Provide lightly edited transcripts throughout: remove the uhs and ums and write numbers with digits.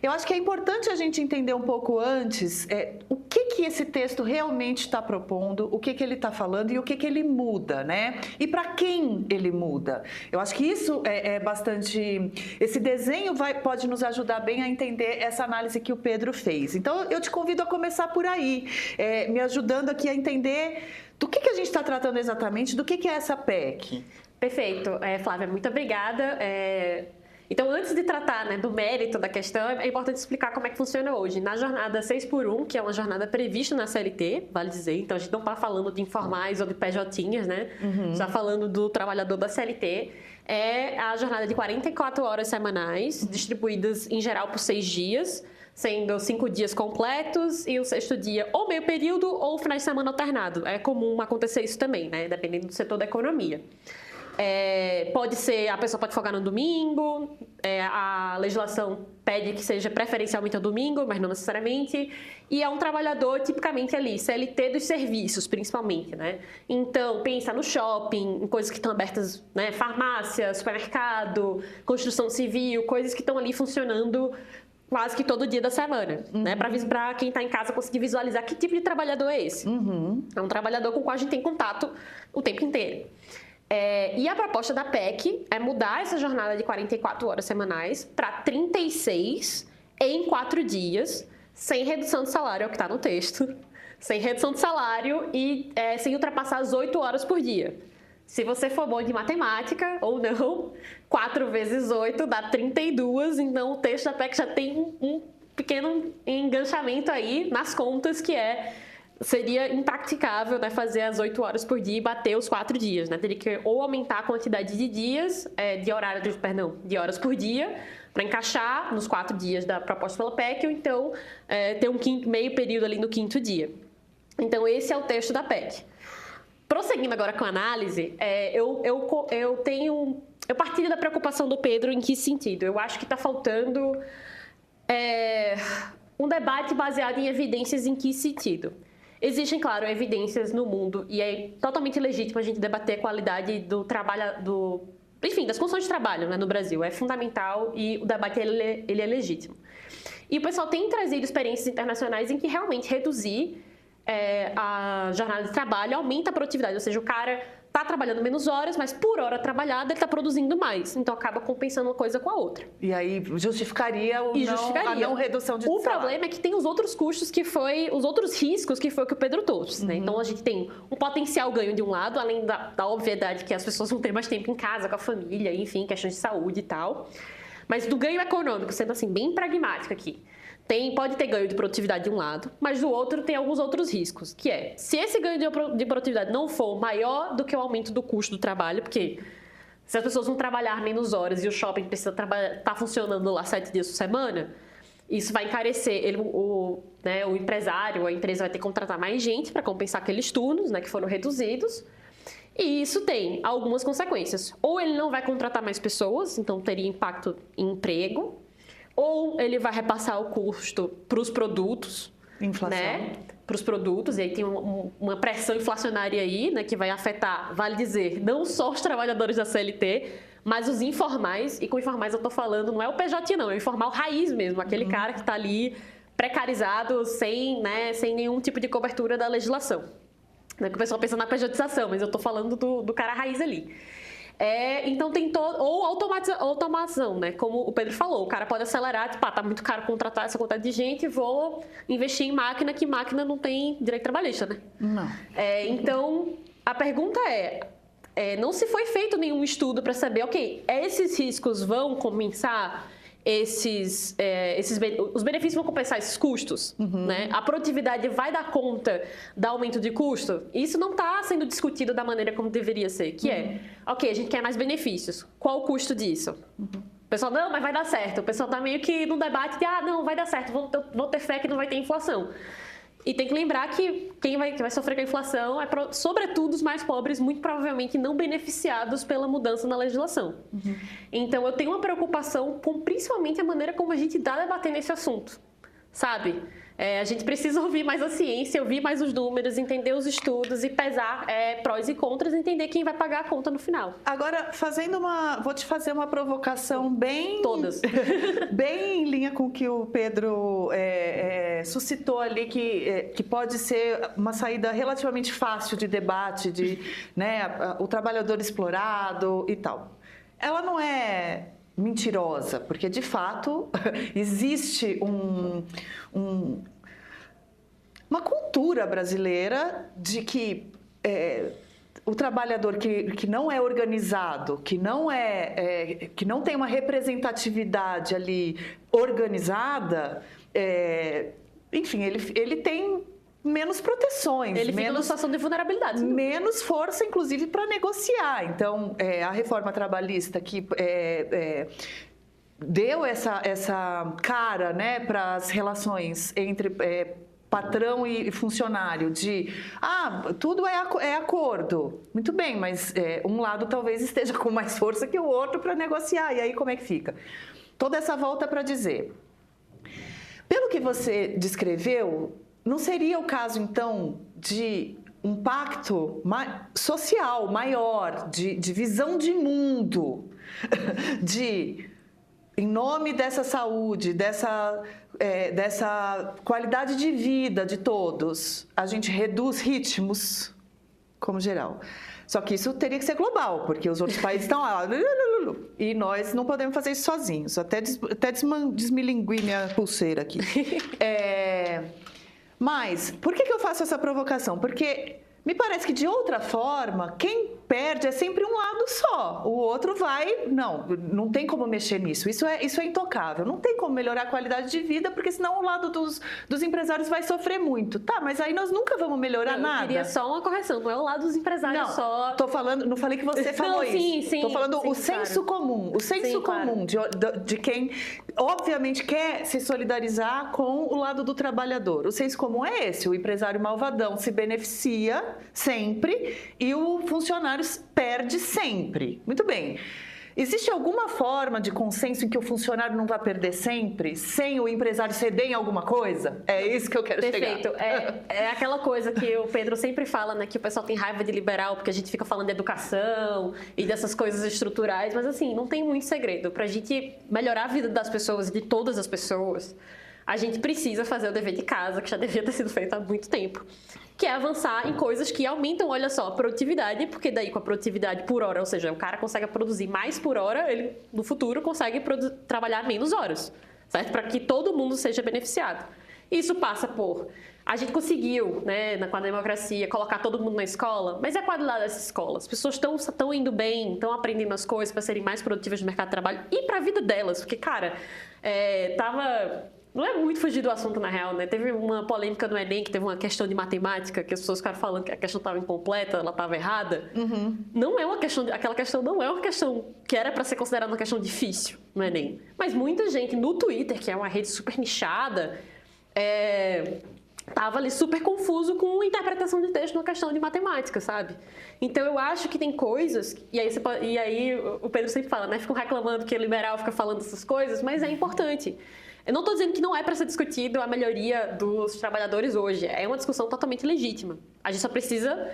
Eu acho que é importante a gente entender um pouco antes o que esse texto realmente está propondo, o que ele está falando e o que ele muda, né? E para quem ele muda. Eu acho que isso é bastante... Esse desenho pode nos ajudar bem a entender essa análise que o Pedro fez. Então, eu te convido a começar por aí, me ajudando aqui a entender do que a gente está tratando exatamente, do que é essa PEC. Perfeito. Flávia, muito obrigada. Então, antes de tratar, né, do mérito da questão, é importante explicar como é que funciona hoje. Na jornada 6x1, que é uma jornada prevista na CLT, vale dizer, então a gente não está falando de informais ou de PJinhas, né? Está falando do trabalhador da CLT. É a jornada de 44 horas semanais, distribuídas em geral por 6 dias, sendo 5 dias completos e o 6º dia ou meio período ou final de semana alternado. É comum acontecer isso também, né? Dependendo do setor da economia. Pode ser, a pessoa pode folgar no domingo, a legislação pede que seja preferencialmente ao domingo, mas não necessariamente, e é um trabalhador tipicamente ali, CLT dos serviços, principalmente, né? Então, pensa no shopping, em coisas que estão abertas, né? Farmácia, supermercado, construção civil, coisas que estão ali funcionando quase que todo dia da semana, né? Para quem está em casa conseguir visualizar que tipo de trabalhador é esse. É um trabalhador com o qual a gente tem contato o tempo inteiro. E a proposta da PEC é mudar essa jornada de 44 horas semanais para 36 em 4 dias, sem redução de salário, é o que está no texto, sem redução de salário e sem ultrapassar as 8 horas por dia. Se você for bom de matemática ou não, 4 vezes 8 dá 32, então o texto da PEC já tem um pequeno enganchamento aí nas contas que seria impraticável, né, fazer as 8 horas por dia e bater os 4 dias, né? Teria que ou aumentar a quantidade de dias, de horas por dia, para encaixar nos 4 dias da proposta pela PEC, ou então ter um meio período ali no 5º dia. Então, esse é o texto da PEC. Prosseguindo agora com a análise, eu partilho da preocupação do Pedro em que sentido? Eu acho que está faltando um debate baseado em evidências em que sentido? Existem, claro, evidências no mundo e é totalmente legítimo a gente debater a qualidade do trabalho, enfim, das condições de trabalho, né, no Brasil. É fundamental e o debate ele é legítimo. E o pessoal tem trazido experiências internacionais em que realmente reduzir a jornada de trabalho aumenta a produtividade, ou seja, o cara está trabalhando menos horas, mas por hora trabalhada ele está produzindo mais, então acaba compensando uma coisa com a outra. E aí justificaria a não redução de salário. O problema é que tem os outros custos os outros riscos que foi o que o Pedro trouxe, né? Então a gente tem um potencial ganho de um lado, além da obviedade que as pessoas vão ter mais tempo em casa com a família, enfim, questões de saúde e tal, mas do ganho econômico, sendo assim bem pragmático aqui. Pode ter ganho de produtividade de um lado, mas do outro tem alguns outros riscos, que se esse ganho de produtividade não for maior do que o aumento do custo do trabalho, porque se as pessoas vão trabalhar menos horas e o shopping precisa tá funcionando lá 7 dias por semana, isso vai encarecer. O empresário, a empresa vai ter que contratar mais gente para compensar aqueles turnos, né, que foram reduzidos. E isso tem algumas consequências. Ou ele não vai contratar mais pessoas, então teria impacto em emprego, ou ele vai repassar o custo para os produtos, inflação, né? Para os produtos, e aí tem uma pressão inflacionária aí, né, que vai afetar, vale dizer, não só os trabalhadores da CLT, mas os informais, e com informais eu estou falando, não é o PJ não, é o informal raiz mesmo, aquele cara que está ali precarizado, sem nenhum tipo de cobertura da legislação. Não é que o pessoal pensa na pejotização, mas eu estou falando do cara raiz ali. Então tem ou automação, né? Como o Pedro falou, o cara pode acelerar, tipo, tá muito caro contratar essa quantidade de gente, vou investir em máquina, que máquina não tem direito trabalhista, né? Não. Então, a pergunta não se foi feito nenhum estudo para saber, ok, esses riscos vão compensar os benefícios vão compensar esses custos, né? A produtividade vai dar conta do aumento de custo? Isso não está sendo discutido da maneira como deveria ser, que ok, a gente quer mais benefícios, qual o custo disso? O pessoal, não, mas vai dar certo. O pessoal está meio que no debate de, não, vai dar certo, vou ter fé que não vai ter inflação. E tem que lembrar que quem vai sofrer com a inflação é, sobretudo, os mais pobres, muito provavelmente não beneficiados pela mudança na legislação. Então, eu tenho uma preocupação com, principalmente, a maneira como a gente está debatendo esse assunto. sabe? A gente precisa ouvir mais a ciência, ouvir mais os números, entender os estudos e pesar prós e contras, entender quem vai pagar a conta no final. Agora, vou te fazer uma provocação bem... Todas. Bem em linha com o que o Pedro suscitou ali, que pode ser uma saída relativamente fácil de debate, né, o trabalhador explorado e tal. Ela não é mentirosa, porque de fato existe uma cultura brasileira de que o trabalhador que não é organizado, que não tem uma representatividade ali organizada, enfim, ele tem menos proteções. Ele fica numa situação de vulnerabilidade. Menos força, inclusive, para negociar. Então, a reforma trabalhista que deu essa cara, né, para as relações entre patrão e funcionário, tudo é acordo. Muito bem, mas um lado talvez esteja com mais força que o outro para negociar. E aí como é que fica? Toda essa volta para dizer... Pelo que você descreveu, não seria o caso, então, de um pacto social maior, de visão de mundo, em nome dessa saúde, dessa qualidade de vida de todos, a gente reduz ritmos, como geral. Só que isso teria que ser global, porque os outros países estão lá, e nós não podemos fazer isso sozinhos. Até desmilinguir minha pulseira aqui. Mas, por que eu faço essa provocação? Porque me parece que, de outra forma, quem perde é sempre um lado só. O outro não tem como mexer nisso. Isso é intocável. Não tem como melhorar a qualidade de vida, porque senão o lado dos empresários vai sofrer muito. Tá, mas aí nós nunca vamos melhorar nada. Eu queria só uma correção, não é o lado dos empresários só. Não falei que você falou isso. Sim, tô falando sim, o senso comum. O senso comum de quem, obviamente, quer se solidarizar com o lado do trabalhador. O senso comum é esse. O empresário malvadão se beneficia sempre e o funcionário perde sempre. Muito bem. Existe alguma forma de consenso em que o funcionário não vai perder sempre, sem o empresário ceder em alguma coisa? É isso que eu quero chegar. Perfeito. É aquela coisa que o Pedro sempre fala, né? Que o pessoal tem raiva de liberal, porque a gente fica falando de educação e dessas coisas estruturais. Mas, assim, não tem muito segredo. Para a gente melhorar a vida das pessoas e de todas as pessoas, a gente precisa fazer o dever de casa, que já devia ter sido feito há muito tempo, que é avançar em coisas que aumentam, olha só, a produtividade, porque daí com a produtividade por hora, ou seja, o cara consegue produzir mais por hora, ele no futuro consegue trabalhar menos horas, certo? Para que todo mundo seja beneficiado. Isso passa por... A gente conseguiu, né, com a democracia, colocar todo mundo na escola, mas é a qualidade dessa escola. As pessoas estão indo bem, estão aprendendo as coisas para serem mais produtivas no mercado de trabalho e para a vida delas, porque, cara, Não é muito fugir do assunto, na real, né? Teve uma polêmica no Enem, que teve uma questão de matemática, que as pessoas ficaram falando que a questão estava incompleta, ela estava errada. Uhum. Não é uma questão... Aquela questão não é uma questão que era para ser considerada uma questão difícil no Enem. Mas muita gente no Twitter, que é uma rede super nichada, estava ali super confuso com interpretação de texto numa questão de matemática, sabe? Então, eu acho que tem coisas... E aí o Pedro sempre fala, né? Ficam reclamando que o liberal fica falando essas coisas, mas é importante. Eu não estou dizendo que não é para ser discutido a melhoria dos trabalhadores hoje. É uma discussão totalmente legítima. A gente só precisa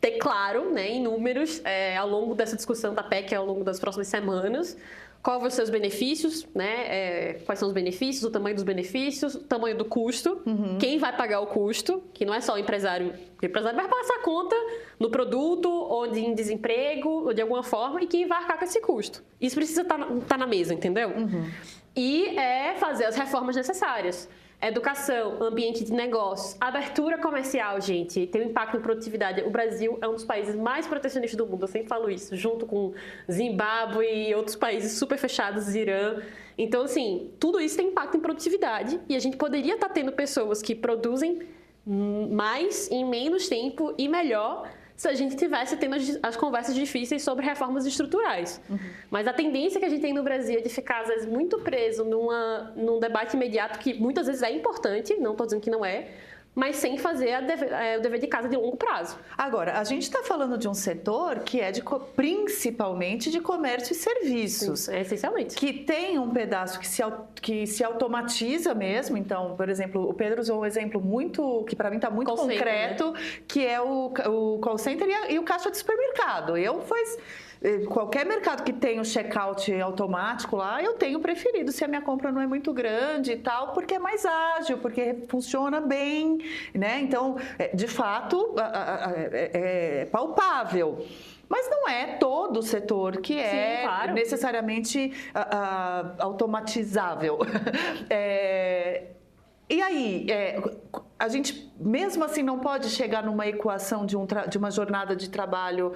ter claro, né, em números, ao longo dessa discussão da PEC, ao longo das próximas semanas, quais vão ser os benefícios, né? Quais são os benefícios, o tamanho dos benefícios, o tamanho do custo, quem vai pagar o custo, que não é só o empresário. O empresário vai passar a conta no produto, ou em desemprego, ou de alguma forma, e quem vai arcar com esse custo. Isso precisa estar na mesa, entendeu? E fazer as reformas necessárias. Educação, ambiente de negócios, abertura comercial, gente, tem um impacto em produtividade. O Brasil é um dos países mais protecionistas do mundo, eu sempre falo isso, junto com Zimbábue e outros países super fechados, Irã. Então, assim, tudo isso tem impacto em produtividade e a gente poderia estar tendo pessoas que produzem mais em menos tempo e melhor se a gente tivesse tendo as conversas difíceis sobre reformas estruturais. Mas a tendência que a gente tem no Brasil é de ficar, às vezes, muito preso num debate imediato, que muitas vezes é importante, não estou dizendo que não é, mas sem fazer o dever de casa de longo prazo. Agora, a gente está falando de um setor que é principalmente de comércio e serviços. Sim, essencialmente. Que tem um pedaço que se automatiza mesmo. Então, por exemplo, o Pedro usou um exemplo que para mim está muito Call center, concreto, que é o call center e o caixa de supermercado. Qualquer mercado que tenha o checkout automático lá, eu tenho preferido se a minha compra não é muito grande e tal, porque é mais ágil, porque funciona bem, né? Então, de fato, é palpável. Mas não é todo o setor que é claro. necessariamente automatizável. E aí, a gente, mesmo assim, não pode chegar numa equação de uma jornada de trabalho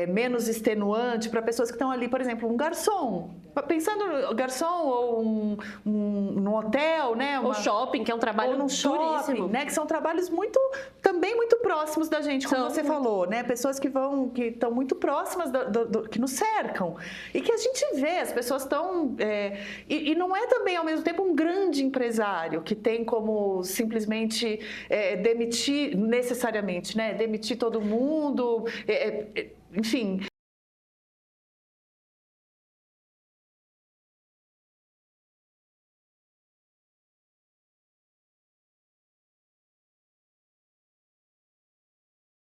menos extenuante para pessoas que estão ali, por exemplo, um garçom. Pensando no garçom ou num hotel, né? Ou shopping, que é um trabalho ou num shopping, duríssimo. né? Que são trabalhos também muito próximos da gente, como você falou, né? Pessoas que estão muito próximas, que nos cercam. E que a gente vê, as pessoas estão... E não é também, ao mesmo tempo, um grande empresário que tem como simplesmente demitir necessariamente, né? Demitir todo mundo, enfim...